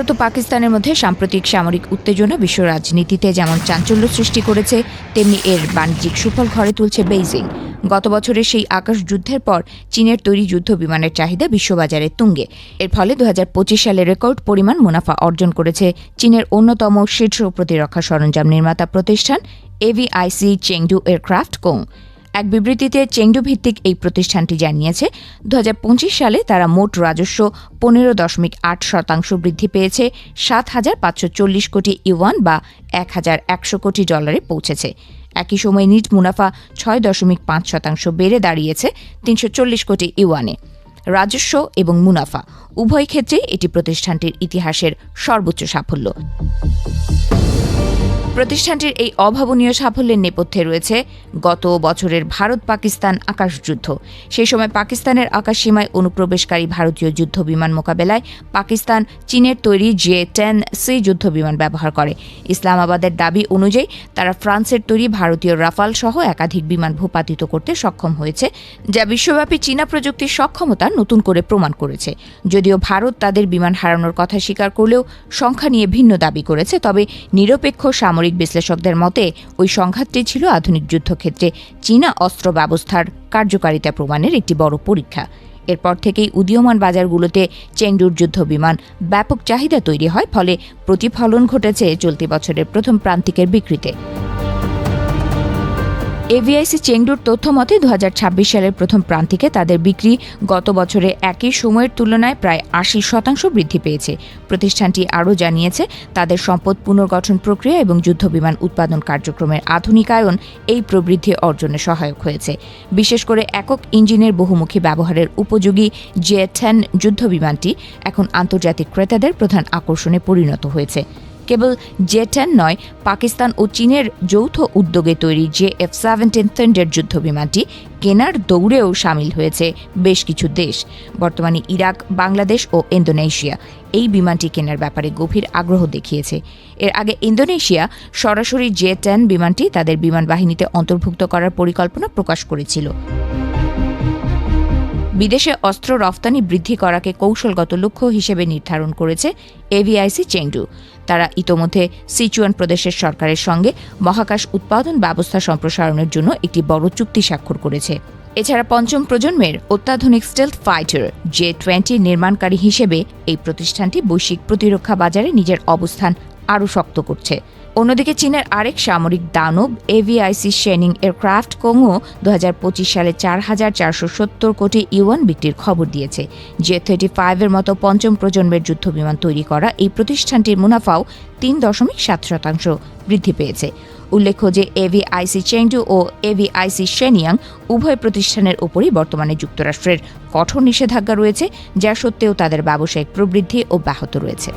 ভারত ও পাকিস্তানের মধ্যে সাম্প্রতিক সামরিক উত্তেজনা বিশ্ব রাজনীতিতে যেমন চাঞ্চল্য সৃষ্টি করেছে, তেমনি এর বাণিজ্যিক সুফল ঘরে তুলছে বেইজিং। গত বছরের সেই আকাশ যুদ্ধের পর চীনের তৈরি যুদ্ধ বিমানের চাহিদা বিশ্ববাজারে তুঙ্গে। এর ফলে 2025 সালে রেকর্ড পরিমাণ মুনাফা অর্জন করেছে চীনের অন্যতম শীর্ষ প্রতিরক্ষা সরঞ্জাম নির্মাতা প্রতিষ্ঠান এভিআইসি চেংডু এয়ারক্রাফট কোং। এক বিবৃতিতে চেংডু ভিত্তিক এই প্রতিষ্ঠানটি জানিয়েছে, 2025 সালে তারা মোট রাজস্ব 15.8% বৃদ্ধি পেয়েছে 7,540 কোটি ইউয়ান বা $1,100 কোটি পৌঁছেছে। একই সময় নিট মুনাফা 6.5% বেড়ে দাঁড়িয়েছে 340 কোটি ইউয়ানে। রাজস্ব এবং মুনাফা উভয় ক্ষেত্রেই এটি প্রতিষ্ঠানটির ইতিহাসের সর্বোচ্চ সাফল্য। প্রতিষ্ঠানটির এই অভাবনীয় সাফল্যের নেপথ্যে রয়েছে গত বছরের ভারত পাকিস্তান আকাশযুদ্ধ। সেই সময় পাকিস্তানের আকাশসীমায় অনুপ্রবেশকারী ভারতীয় যুদ্ধ বিমান মোকাবেলায় পাকিস্তান চীনের তৈরি J-10C যুদ্ধ বিমান ব্যবহার করে। ইসলামাবাদের দাবি অনুযায়ী তারা ফ্রান্সের তৈরি ভারতীয় রাফাল সহ একাধিক বিমান ভূপাতিত করতে সক্ষম হয়েছে, যা বিশ্বব্যাপী চীনা প্রযুক্তির সক্ষমতা নতুন করে প্রমাণ করেছে। যদিও ভারত তাদের বিমান হারানোর কথা স্বীকার করলেও সংখ্যা নিয়ে ভিন্ন দাবি করেছে, তবে নিরপেক্ষ সামরিক বিশ্লেষকদের মতে ওই সংঘাতটি ছিল আধুনিক যুদ্ধক্ষেত্রে চীনা অস্ত্র ব্যবস্থার কার্যকারিতা প্রমাণের একটি বড় পরীক্ষা। এরপর থেকেই উদীয়মান বাজারগুলোতে চেংডুর যুদ্ধ বিমান ব্যাপক চাহিদা তৈরি হয়, ফলে প্রতিফলন ঘটেছে চলতি বছরের প্রথম প্রান্তিকের বিক্রিতে। এভিআইসি চেংডুর তথ্য মতে 2026 সালের প্রথম প্রান্তিকে তাদের বিক্রি গত বছরে একই সময়ের তুলনায় প্রায় 80% বৃদ্ধি পেয়েছে। প্রতিষ্ঠানটি আরও জানিয়েছে, তাদের সম্পদ পুনর্গঠন প্রক্রিয়া এবং যুদ্ধবিমান উৎপাদন কার্যক্রমের আধুনিকায়ন এই প্রবৃদ্ধি অর্জনে সহায়ক হয়েছে। বিশেষ করে একক ইঞ্জিনের বহুমুখী ব্যবহারের উপযোগী J-10 যুদ্ধবিমানটি এখন আন্তর্জাতিক ক্রেতাদের প্রধান আকর্ষণে পরিণত হয়েছে। কেবল J-10 নয়, পাকিস্তান ও চীনের যৌথ উদ্যোগে তৈরি JF-17 থান্ডার যুদ্ধবিমানটি কেনার দৌড়েও সামিল হয়েছে বেশ কিছু দেশ। বর্তমানে ইরাক, বাংলাদেশ ও ইন্দোনেশিয়া এই বিমানটি কেনার ব্যাপারে গভীর আগ্রহ দেখিয়েছে। এর আগে ইন্দোনেশিয়া সরাসরি J-10 বিমানটি তাদের বিমান বাহিনীতে অন্তর্ভুক্ত করার পরিকল্পনা প্রকাশ করেছিল। বিদেশে অস্ত্র রফতানি বৃদ্ধি করাকে কৌশলগত লক্ষ্য হিসেবে নির্ধারণ করেছে এভিআইসি চেংডু। তারা ইতোমধ্যে সিচুয়ান প্রদেশের সরকারের সঙ্গে মহাকাশ উৎপাদন ব্যবস্থা সম্প্রসারণের জন্য একটি বড় চুক্তি স্বাক্ষর করেছে। এছাড়া পঞ্চম প্রজন্মের অত্যাধুনিক স্টেলথ ফাইটার J-20 নির্মাণকারী হিসেবে এই প্রতিষ্ঠানটি বৈশ্বিক প্রতিরক্ষা বাজারে নিজের অবস্থান আরও শক্ত করছে। অন্যদিকে চীনের আরেক সামরিক দানব এভিআইসি শেনিং এয়ারক্রাফট কোংও 2025 সালে 4,470 কোটি ইউয়ান বিক্রির খবর দিয়েছে। J-35 এর মতো পঞ্চম প্রজন্মের যুদ্ধবিমান তৈরি করা এই প্রতিষ্ঠানটির মুনাফাও 3.7% বৃদ্ধি পেয়েছে। উল্লেখ্য যে এভিআইসি চেংডু ও এভিআইসি শেনিয়াং উভয় প্রতিষ্ঠানের ওপরই বর্তমানে যুক্তরাষ্ট্রের কঠোর নিষেধাজ্ঞা রয়েছে, যা সত্ত্বেও তাদের ব্যবসায়িক প্রবৃদ্ধি অব্যাহত রয়েছে।